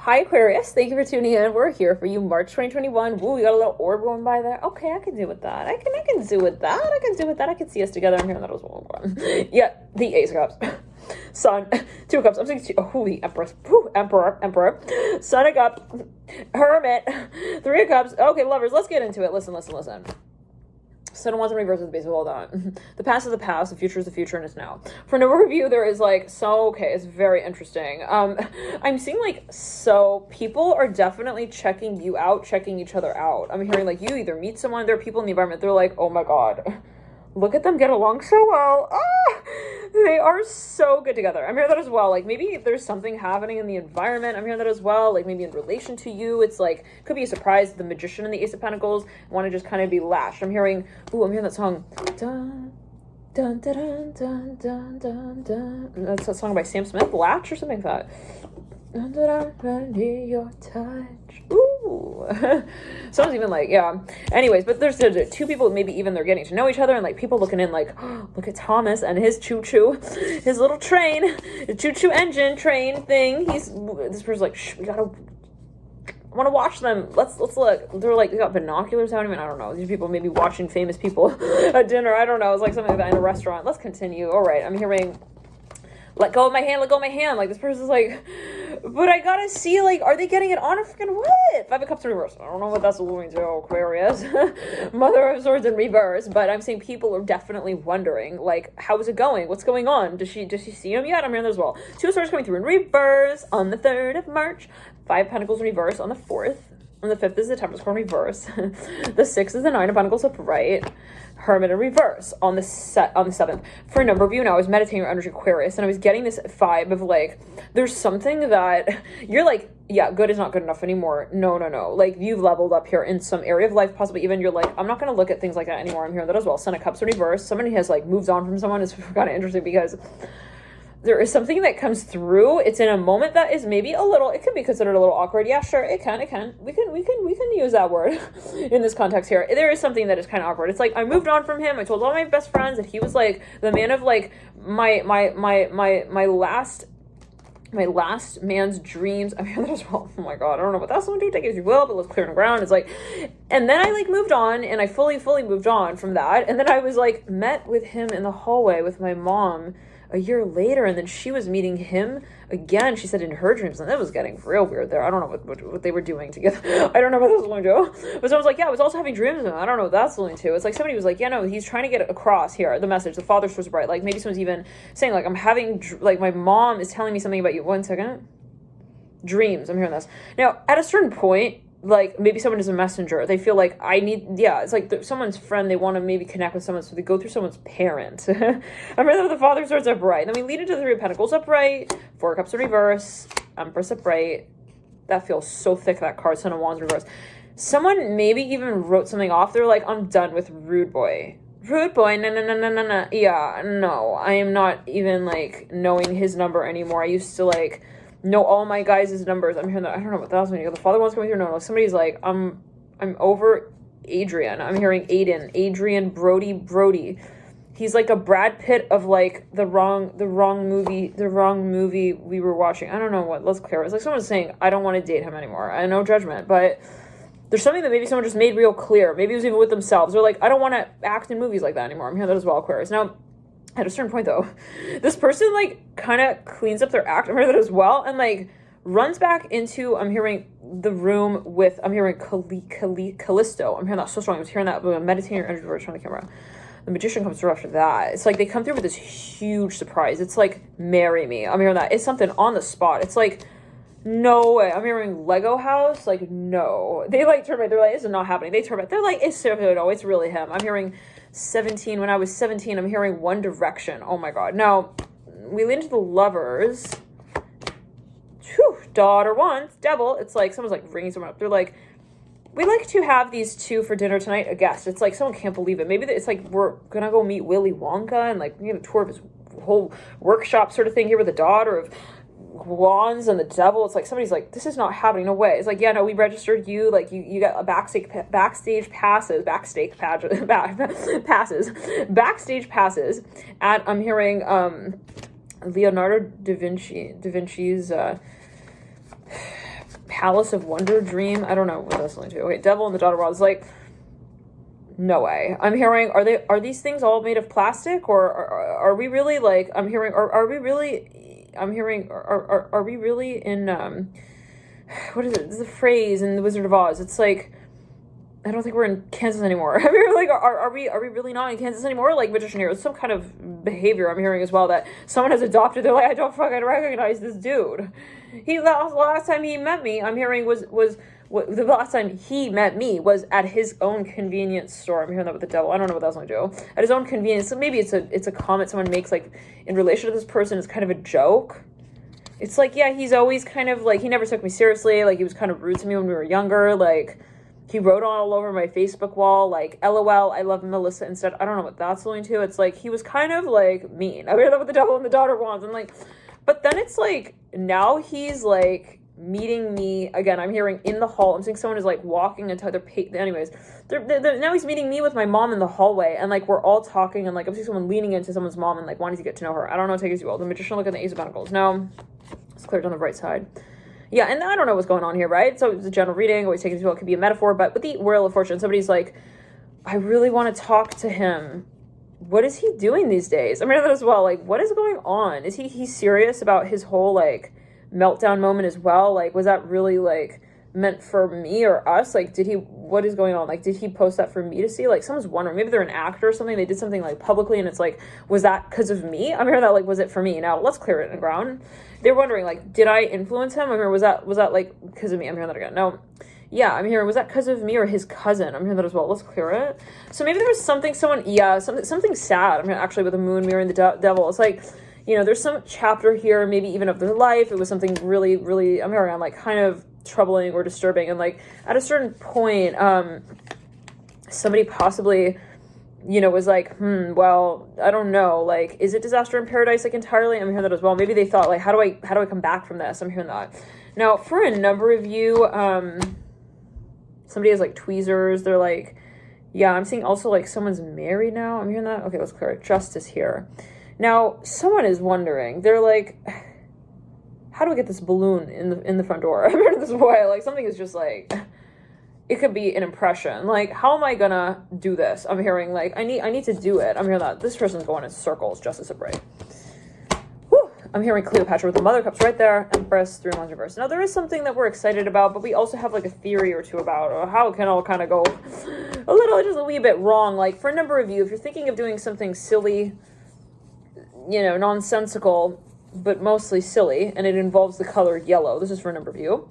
Hi Aquarius, thank you for tuning in. We're here for you, March 2021. Woo, we got a little orb going by there. Okay, I can do with that. I can do with that. I can do with that. I can see us together. I'm hearing that as well. Yeah, the Ace of Cups. Sun, Two of Cups. I'm saying the Empress. Emperor. Sun of Cups. Hermit. Three of Cups. Okay, lovers, let's get into it. Listen. Sun and Wands in reverse is basically all that. The past is the past, the future is the future, and it's now. For a number of you, there is it's very interesting. I'm seeing people are definitely checking you out, checking each other out. I'm hearing you either meet someone, there are people in the environment, they're like, oh my god, look at them get along so well. They are so good together. I'm hearing that as well. Maybe there's something happening in the environment. I'm hearing that as well. Maybe in relation to you, it's could be a surprise. The Magician and the Ace of Pentacles want to just kind of be lashed. I'm hearing that song. Dun, dun, dun, dun, dun, dun, dun. That's a song by Sam Smith, Latch or something like that. Dun, dun, dun, dun, your touch. Ooh. Someone's even anyways, but there's two people, maybe even they're getting to know each other, and people looking in oh, look at Thomas and his choo-choo, his little train, the choo-choo engine train thing. This person's shh, I want to watch them. Let's look. They're they got binoculars out. I don't know. These people maybe watching famous people at dinner. I don't know. It's something like that in a restaurant. Let's continue. All right. I'm hearing, let go of my hand. This person's but I gotta see, are they getting it on or freaking what? Five of Cups in reverse. I don't know what that's alluding to, Aquarius. Mother of Swords in reverse. But I'm saying people are definitely wondering, how is it going? What's going on? Does she see him yet? I'm hearing that as well. Two of Swords coming through in reverse on the 3rd of March. Five of Pentacles in reverse on the 4th. On the 5th is the Temperance in reverse. The 6th is the 9 of Pentacles upright. Hermit in reverse on the 7th. For a number of you now, I was meditating on energy Aquarius, and I was getting this vibe of there's something that you're yeah, good is not good enough anymore. No. You've leveled up here in some area of life, possibly even you're I'm not going to look at things like that anymore. I'm hearing that as well. Son of Cups in reverse. Somebody has moved on from someone. Is kind of interesting because there is something that comes through. It's in a moment that is maybe it could be considered a little awkward. Yeah, sure, it can. We can use that word in this context here. There is something that is kind of awkward. It's I moved on from him. I told all my best friends that he was the man of my last man's dreams. I'm hearing that as well. Oh my god, I don't know what that's going to do. Take it as you will, but let's clear the ground. It's and then I moved on, and I fully moved on from that. And then I was met with him in the hallway with my mom a year later, and then she was meeting him again, she said, in her dreams, and that was getting real weird there. I don't know what they were doing together. I don't know what that was going to. But someone's yeah, I was also having dreams, and I don't know what that's going to. It's somebody was yeah, no, he's trying to get across here, the message, the Father source bright. Maybe someone's even saying, I'm having, my mom is telling me something about you. 1 second. Dreams, I'm hearing this. Now, at a certain point, maybe someone is a messenger. They feel it's someone's friend. They want to maybe connect with someone, so they go through someone's parent. I remember the Father Swords upright. Then we lead into the Three of Pentacles upright, Four of Cups in reverse, Empress upright. That feels so thick, that card. Son of Wands in reverse. Someone maybe even wrote something off. They're I'm done with rude boy. Rude boy, no. Yeah, no. I am not even knowing his number anymore. I used to know all my guys' numbers. I'm hearing that. I don't know what that was meaning. The Father wants coming through. No. Somebody's I'm over Adrian. I'm hearing Adrian Brody. He's a Brad Pitt of the wrong movie we were watching. I don't know what. Let's clear it. It's someone's saying, I don't want to date him anymore. I no judgment, but there's something that maybe someone just made real clear. Maybe it was even with themselves. They're I don't want to act in movies like that anymore. I'm hearing that as well, Aquarius. Now, at a certain point, though, this person, kind of cleans up their act. I'm hearing that as well. And, runs back into, I'm hearing the room with, I'm hearing Callisto. I'm hearing that so strong. I was hearing that meditating or energy words from the camera. The Magician comes through after that. It's they come through with this huge surprise. It's marry me. I'm hearing that. It's something on the spot. It's no way. I'm hearing Lego house. No. They, turn right. They're this is not happening. They turn right. They're it's no, it's really him. I'm hearing 17. When I was 17, I'm hearing One Direction. Oh my god. Now, we lead into the Lovers. Whew, daughter wants, devil. It's someone's ringing someone up. They're we like to have these two for dinner tonight, a guest. It's someone can't believe it. Maybe it's we're gonna go meet Willy Wonka and we get a tour of his whole workshop sort of thing here with the daughter of wands and the devil. It's somebody's this is not happening. No way. It's yeah, no, we registered you. You got a backstage passes at, I'm hearing Leonardo da Vinci's Palace of Wonder dream. I don't know what that's linked to. Okay, Devil and the Daughter of Wands. Like, no way. I'm hearing, are these things all made of plastic, or are we really like, I'm hearing, are we really in, what is it? This is a phrase in The Wizard of Oz. It's like, I don't think we're in Kansas anymore. I mean, like, are we really not in Kansas anymore? Like, Magician here, it's some kind of behavior I'm hearing as well that someone has adopted. They're like, I don't fucking recognize this dude. The last time he met me, I'm hearing the last time he met me was at his own convenience store. I'm hearing that with the Devil. I don't know what that's going to do. At his own convenience. So maybe it's a comment someone makes, like, in relation to this person. It's kind of a joke. It's like, yeah, he's always kind of like, he never took me seriously. Like, he was kind of rude to me when we were younger. Like, he wrote all over my Facebook wall, like, LOL, I love Melissa instead. I don't know what that's going to. It's like, he was kind of, like, mean. I hear that with the Devil and the Daughter of Wands. I'm like, but then it's like, now he's, like, meeting me again. I'm hearing in the hall. I'm seeing someone is, like, walking into anyways. Now he's meeting me with my mom in the hallway, and, like, we're all talking, and, like, I'm seeing someone leaning into someone's mom and, like, wanting to get to know her. I don't know, take it as you will. The Magician, look at the Ace of Pentacles. No, it's cleared on the right side. Yeah, and I don't know what's going on here, right? So it's a general reading, always take it as well. It could be a metaphor, but with the Wheel of Fortune, somebody's like, I really want to talk to him. What is he doing these days? I mean, that as well. Like, what is going on? Is he's serious about his whole, like, meltdown moment as well? Like, was that really, like, meant for me or us? Like, what is going on? Like, did he post that for me to see? Like, someone's wondering, maybe they're an actor or something. They did something, like, publicly, and it's like, was that because of me? I'm hearing that, like, was it for me? Now, let's clear it in the ground. They're wondering, like, did I influence him? I'm hearing, was that like, because of me? I'm hearing that again. No. Yeah, I'm hearing, was that because of me or his cousin? I'm hearing that as well. Let's clear it. So maybe there was something sad. I'm hearing, actually, with the Moon mirroring the Devil. It's like, you know, there's some chapter here, maybe even of their life. It was something really, really, I'm hearing, like, kind of troubling or disturbing. And, like, at a certain point, somebody possibly, you know, was like, well, I don't know, like, is it disaster in paradise, like, entirely? I'm hearing that as well. Maybe they thought, like, how do I come back from this? I'm hearing that. Now, for a number of you, somebody has, like, tweezers. They're like, yeah, I'm seeing also, like, someone's married now. I'm hearing that. Okay, let's clear it. Justice here. Now, someone is wondering, they're like, how do I get this balloon in the front door? I'm hearing this way, like, something is just like, it could be an impression. Like, how am I gonna do this? I'm hearing, like, I need to do it. I'm hearing that this person's going in circles. Justice of Right. Whew. I'm hearing Cleopatra with the Mother of Cups right there. Empress, 3 Wands reverse. Now, there is something that we're excited about, but we also have, like, a theory or two about how it can all kind of go just a wee bit wrong. Like, for a number of you, if you're thinking of doing something silly, you know, nonsensical, but mostly silly, and it involves the color yellow, this is for a number of you,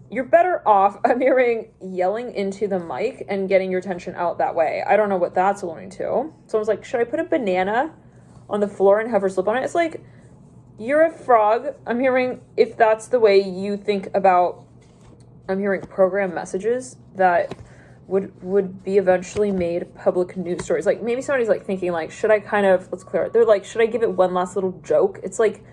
you're better off, I'm hearing, yelling into the mic and getting your attention out that way. I don't know what that's alluding to. Someone's like, should I put a banana on the floor and have her slip on it? It's like, you're a frog. I'm hearing, if that's the way you think about, I'm hearing program messages that would be eventually made public news stories. Like, maybe somebody's, like, thinking, like, should I kind of, let's clear it. They're like, should I give it one last little joke? It's like,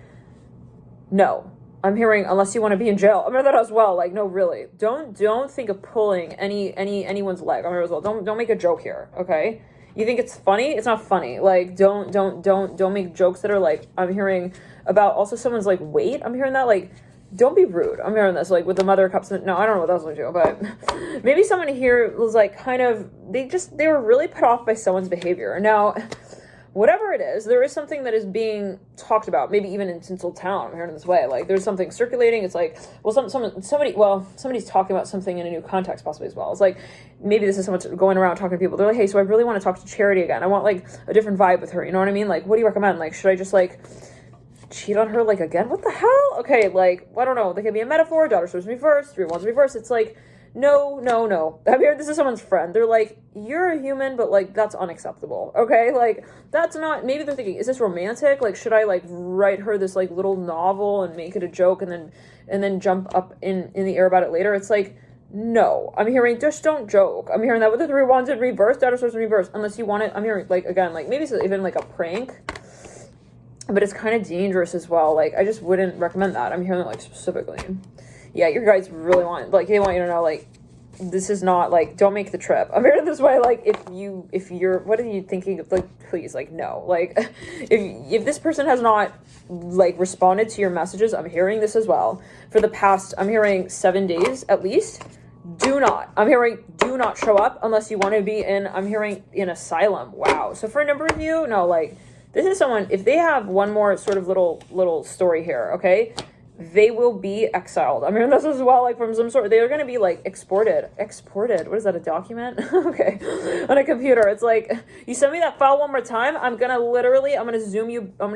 no. I'm hearing, unless you want to be in jail. I'm hearing that as well. Like, no, really. Don't think of pulling anyone's leg. I'm hearing as well. Don't make a joke here, okay? You think it's funny? It's not funny. Like, don't make jokes that are, like, I'm hearing about also someone's, like, weight. I'm hearing that, like, don't be rude. I'm hearing this, like, with the Mother of Cups. No, I don't know what that was going to do, but maybe someone here was, like, kind of, they were really put off by someone's behavior. Now, whatever it is, there is something that is being talked about, maybe even in Tinseltown. I'm hearing it this way. Like, there's something circulating. It's like, well, somebody's talking about something in a new context possibly as well. It's like, maybe this is someone going around talking to people. They're like, hey, so I really want to talk to Charity again. I want, like, a different vibe with her. You know what I mean? Like, what do you recommend? Like, should I just, like, cheat on her, like, again? What the hell? Okay, like, I don't know. They could be a metaphor. Daughter swords reverse, 3 Wands reverse. It's like, no. I'm here. This is someone's friend. They're like, you're a human, but, like, that's unacceptable. Okay, like, that's not. Maybe they're thinking, is this romantic? Like, should I, like, write her this, like, little novel and make it a joke and then jump up in the air about it later? It's like, no. I'm hearing, just don't joke. I'm hearing that with the 3 Wands in reverse, Daughter swords in reverse. Unless you want it. I'm hearing, like, again, like, maybe it's even like a prank. But it's kind of dangerous as well. Like, I just wouldn't recommend that. I'm hearing that, like, specifically. Yeah, your guys really want, like, they want you to know, like, this is not like, don't make the trip. I'm hearing this way, like, if you're, what are you thinking of, like, please, like, no, like, if this person has not, like, responded to your messages, I'm hearing this as well, for the past, I'm hearing 7 days, at least, do not show up unless you want to be in, I'm hearing, in asylum. Wow. So for a number of you, no, like, this is someone, if they have one more sort of little story here, okay, they will be exiled. I mean, this as well, like, from some sort, they're going to be, like, exported. What is that, a document? Okay. On a computer. It's like, you send me that file one more time, I'm going to zoom you. I'm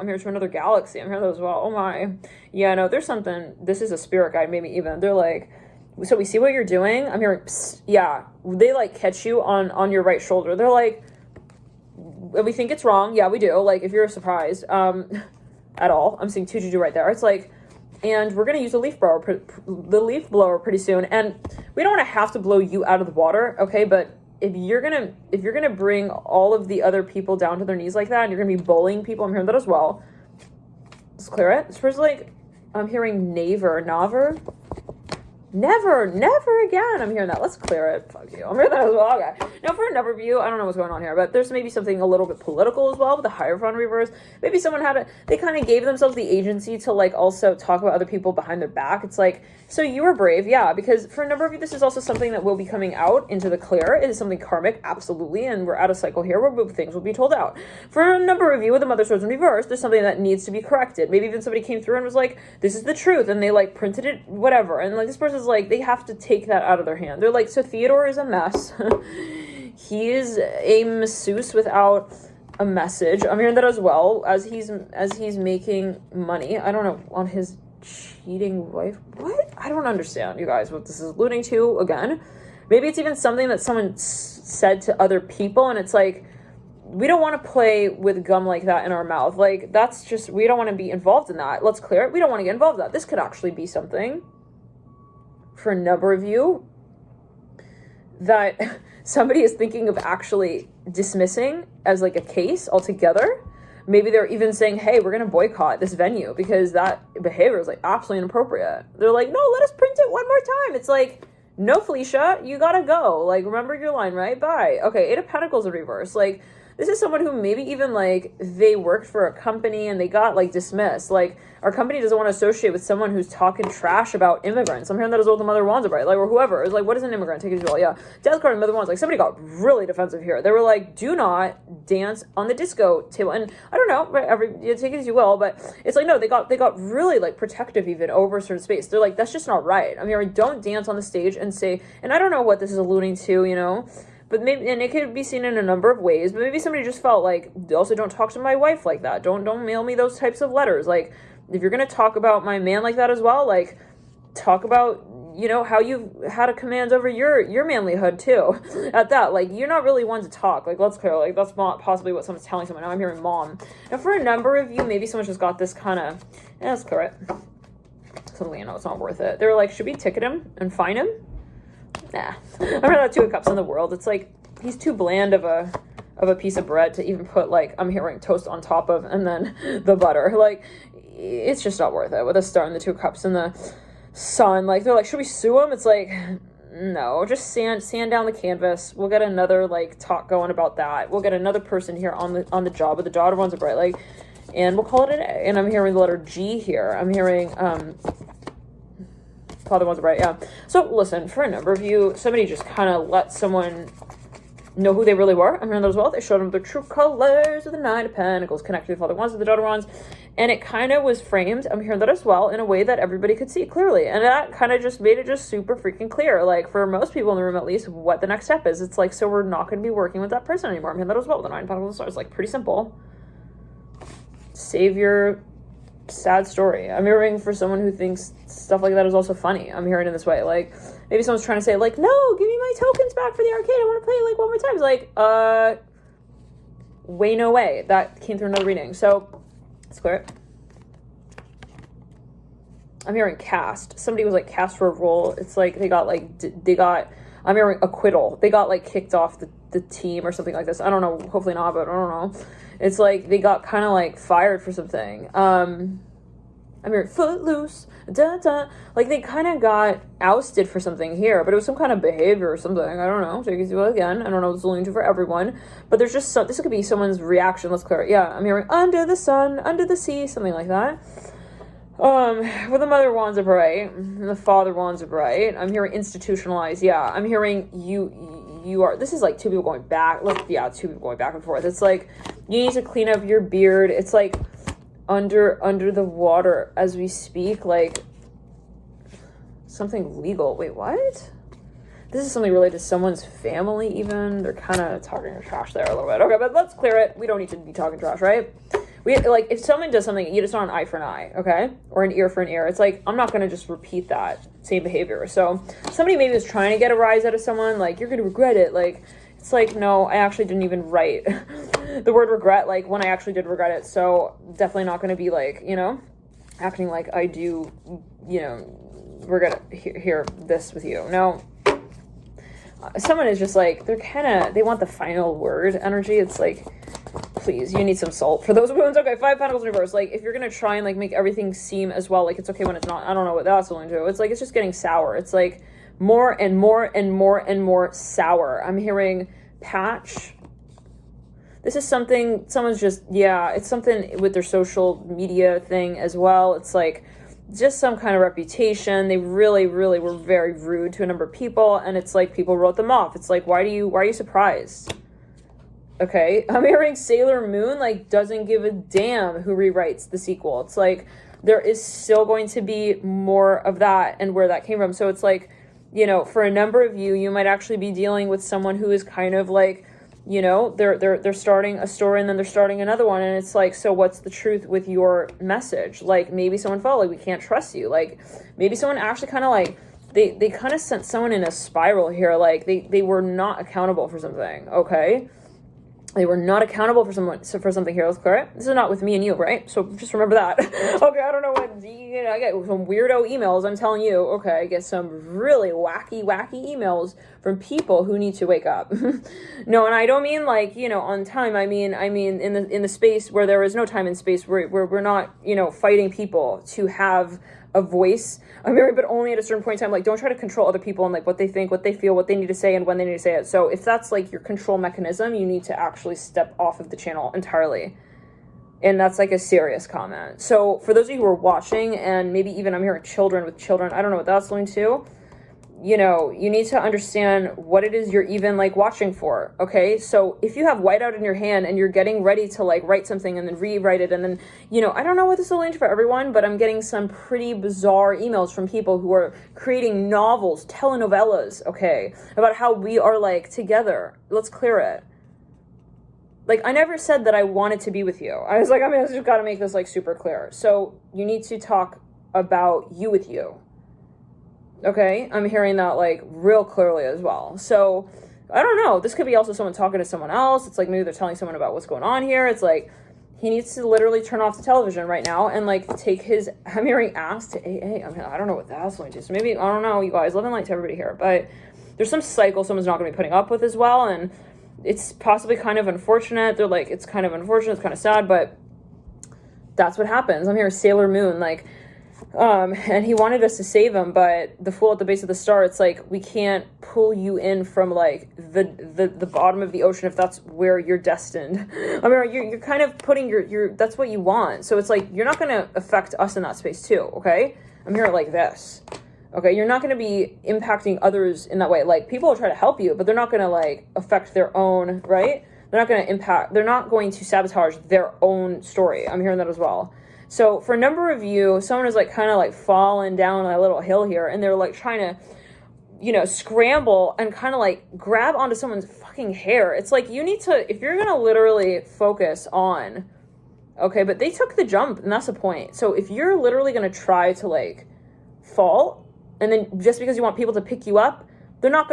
here to another galaxy. I'm here as well. Oh my. Yeah, no, there's something, this is a spirit guide, maybe even. They're like, so we see what you're doing. I'm hearing, yeah, they, like, catch you on your right shoulder. They're like, we think it's wrong. Yeah, we do. Like, if you're surprised, at all. I'm seeing 2 juju right there. It's like, and we're going to use the leaf blower pretty soon. And we don't want to have to blow you out of the water. Okay. But if you're going to bring all of the other people down to their knees like that, and you're going to be bullying people, I'm hearing that as well. Let's clear it. This person's like, I'm hearing never again. I'm hearing that. Let's clear it. Fuck you. I'm hearing that as well. Okay. Now for a number of you, I don't know what's going on here, but there's maybe something a little bit political as well with the Hierophant reverse. Maybe someone they kind of gave themselves the agency to, like, also talk about other people behind their back. It's like, so you were brave. Yeah, because for a number of you, this is also something that will be coming out into the clear. It is something karmic, absolutely. And we're at a cycle here where things will be told out. For a number of you with the Mother Swords in reverse, there's something that needs to be corrected. Maybe even somebody came through and was like, this is the truth. And they, like, printed it, whatever. And, like, this person's like, they have to take that out of their hand. They're like, so Theodore is a mess. He is a masseuse without a message. I'm hearing that as well, as he's making money. I don't know, on his cheating wife. What? I don't understand, you guys, what this is alluding to. Again, maybe it's even something that someone said to other people, and it's like, we don't want to play with gum like that in our mouth. Like, that's just, we don't want to be involved in that. Let's clear it. We don't want to get involved in that. This could actually be something for a number of you that somebody is thinking of actually dismissing as, like, a case altogether. Maybe they're even saying, hey, we're going to boycott this venue because that behavior is, like, absolutely inappropriate. They're like, no, let us print it one more time. It's like, no, Felicia, you gotta go. Like, remember your line, right? Bye. Okay, 8 of Pentacles in reverse. Like, this is someone who maybe even, like, they worked for a company and they got, like, dismissed. Like, our company doesn't want to associate with someone who's talking trash about immigrants. I'm hearing that as well with the Mother of Wands, right? Like, or whoever. It's like, what is an immigrant? Take it as well. Yeah. Death card and Mother of Wands. Like, somebody got really defensive here. They were like, do not dance on the disco table. And I don't know, you take it as you will, but it's like, no, they got really, like, protective even over a certain space. They're like, that's just not right. I'm hearing, don't dance on the stage and say, and I don't know what this is alluding to, you know, but maybe, and it could be seen in a number of ways, but maybe somebody just felt like, also don't talk to my wife like that. Don't mail me those types of letters. Like, if you're going to talk about my man like that as well, like, talk about, you know, how you've had a command over your manlyhood too. At that, like, you're not really one to talk. Like, let's clear, like, that's not possibly what someone's telling someone. Now I'm hearing mom. Now for a number of you, maybe someone's just got this kind of, let's clear it. Suddenly, you know, it's not worth it. They're like, should we ticket him and fine him? Nah. I remember that 2 of Cups in the world. It's like, he's too bland of a piece of bread to even put, like, I'm hearing toast on top of, and then the butter. Like, it's just not worth it. With a star and the 2 of Cups and the sun, like, they're like, should we sue him? It's like, no, just sand down the canvas. We'll get another, like, talk going about that. We'll get another person here on the job with the daughter ones are bright, like, and we'll call it a day. And I'm hearing the letter G here. I'm hearing Father ones are bright, yeah. So listen, for a number of you, somebody just kind of let someone know who they really were. I'm hearing that as well. They showed them their true colors with the 9 of Pentacles connected to the Father ones with the daughter ones. And it kind of was framed, I'm hearing that as well, in a way that everybody could see clearly. And that kind of just made it just super freaking clear, like, for most people in the room at least, what the next step is. It's like, so we're not going to be working with that person anymore. I'm hearing that as well with the 9 of Pentacles and Stars. Like, pretty simple. Save your sad story. I'm hearing for someone who thinks stuff like that is also funny. I'm hearing it in this way. Like, maybe someone's trying to say, like, no, give me my tokens back for the arcade. I want to play, like, one more time. It's like, way, no way. That came through another reading. So, let's clear it. I'm hearing cast. Somebody was, like, cast for a role. It's like they got, I'm hearing acquittal. They got, like, kicked off the team or something like this. I don't know. Hopefully not, but I don't know. It's like they got kind of, like, fired for something. I'm hearing footloose, da da. Like they kind of got ousted for something here, but it was some kind of behavior or something. I don't know. Take it easy again. I don't know what's leading to for everyone, but there's just this could be someone's reaction. Let's clear it. Yeah, I'm hearing under the sun, under the sea, something like that. Where the mother wands are bright, and the father wands are bright. I'm hearing institutionalized. Yeah, I'm hearing you are. This is like two people going back. Two people going back and forth. It's like you need to clean up your beard. It's like under the water as we speak, like something legal. Wait, what? This is something related to someone's family even. They're kind of talking trash there a little bit. Okay, but let's clear it. We don't need to be talking trash, right? We like, if someone does something, you just want an eye for an eye, okay? Or an ear for an ear. It's like, I'm not going to just repeat that same behavior. So somebody maybe was trying to get a rise out of someone, like, you're going to regret it. Like, it's like, no, I actually didn't even write the word regret, like, when I actually did regret it. So definitely not going to be, like, you know, acting like I do, you know, regret hear this with you. No. Someone is just like, they want the final word energy. It's like, please, you need some salt for those wounds. Okay, 5 Pentacles in reverse. Like, if you're going to try and, like, make everything seem as well, like, it's okay when it's not. I don't know what that's going to do. It's like, it's just getting sour. It's like more and more and more and more sour. I'm hearing patch. This is something, someone's just, yeah, it's something with their social media thing as well. It's like just some kind of reputation. They really, really were very rude to a number of people. And it's like people wrote them off. It's like, why are you surprised? Okay, I'm hearing Sailor Moon, like, doesn't give a damn who rewrites the sequel. It's like, there is still going to be more of that and where that came from. So it's like, you know, for a number of you might actually be dealing with someone who is kind of like, you know, they're starting a story and then they're starting another one. And it's like, so what's the truth with your message? Like, maybe someone felt like, we can't trust you. Like, maybe someone actually kind of like, they kind of sent someone in a spiral here. Like, they were not accountable for something, okay? They were not accountable for something here. Let's clear it. This is not with me and you, right? So just remember that. Okay, I don't know what, you know, I get some weirdo emails, I'm telling you. Okay, I get some really wacky emails from people who need to wake up. No, and I don't mean like, you know, on time. I mean in the space where there is no time and space, where we're not, you know, fighting people to have a voice. I'm married, but only at a certain point in time. Like, don't try to control other people and like what they think, what they feel, what they need to say, and when they need to say it. So if that's like your control mechanism, you need to actually step off of the channel entirely. And that's like a serious comment. So for those of you who are watching, and maybe even I'm hearing children with children, I don't know what that's going to. You know, you need to understand what it is you're even like watching for, okay? So if you have whiteout in your hand and you're getting ready to like write something and then rewrite it, and then, you know, I don't know what this will link for everyone, but I'm getting some pretty bizarre emails from people who are creating novels, telenovelas, okay, about how we are like together. Let's clear it. Like, I never said that I wanted to be with you. I was like, I mean, I just got to make this like super clear. So you need to talk about you with you. Okay, I'm hearing that like real clearly as well. So I don't know. This could be also someone talking to someone else. It's like maybe they're telling someone about what's going on here. It's like he needs to literally turn off the television right now and like take his, I'm hearing ass to AA. I mean, I don't know what that's going to. So maybe, I don't know, you guys, love and light to everybody here. But there's some cycle someone's not going to be putting up with as well. And it's possibly kind of unfortunate. They're like, it's kind of unfortunate. It's kind of sad, but that's what happens. I'm hearing Sailor Moon, like, and he wanted us to save him, but the Fool at the base of the star, it's like, we can't pull you in from like the bottom of the ocean if that's where you're destined. I mean, you're kind of putting your that's what you want. So it's like, you're not going to affect us in that space too. Okay. I'm hearing like this. Okay. You're not going to be impacting others in that way. Like, people will try to help you, but they're not going to like affect their own, right? They're not going to impact, they're not going to sabotage their own story. I'm hearing that as well. So for a number of you, someone is like kind of like falling down a little hill here, and they're like trying to, you know, scramble and kind of like grab onto someone's fucking hair. It's like, you need to, if you're going to literally focus on, okay, but they took the jump and that's the point. So if you're literally going to try to like fall, and then just because you want people to pick you up, they're not.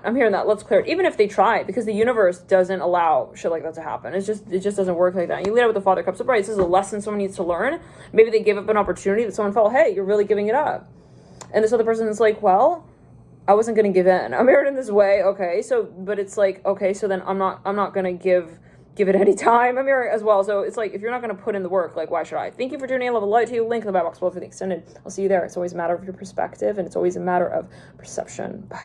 I'm hearing that. Let's clear it. Even if they try, because the universe doesn't allow shit like that to happen. It just doesn't work like that. You lead out with the Father Cups upright. This is a lesson someone needs to learn. Maybe they gave up an opportunity that someone felt, hey, you're really giving it up. And this other person is like, well, I wasn't going to give in. I'm hearing in this way. Okay. So, but it's like, okay, so then I'm not going to give give it any time. I'm here as well. So it's like, if you're not going to put in the work, like, why should I? Thank you for tuning in. Love and light to you. Link in the back box below for the extended. I'll see you there. It's always a matter of your perspective, and it's always a matter of perception. Bye.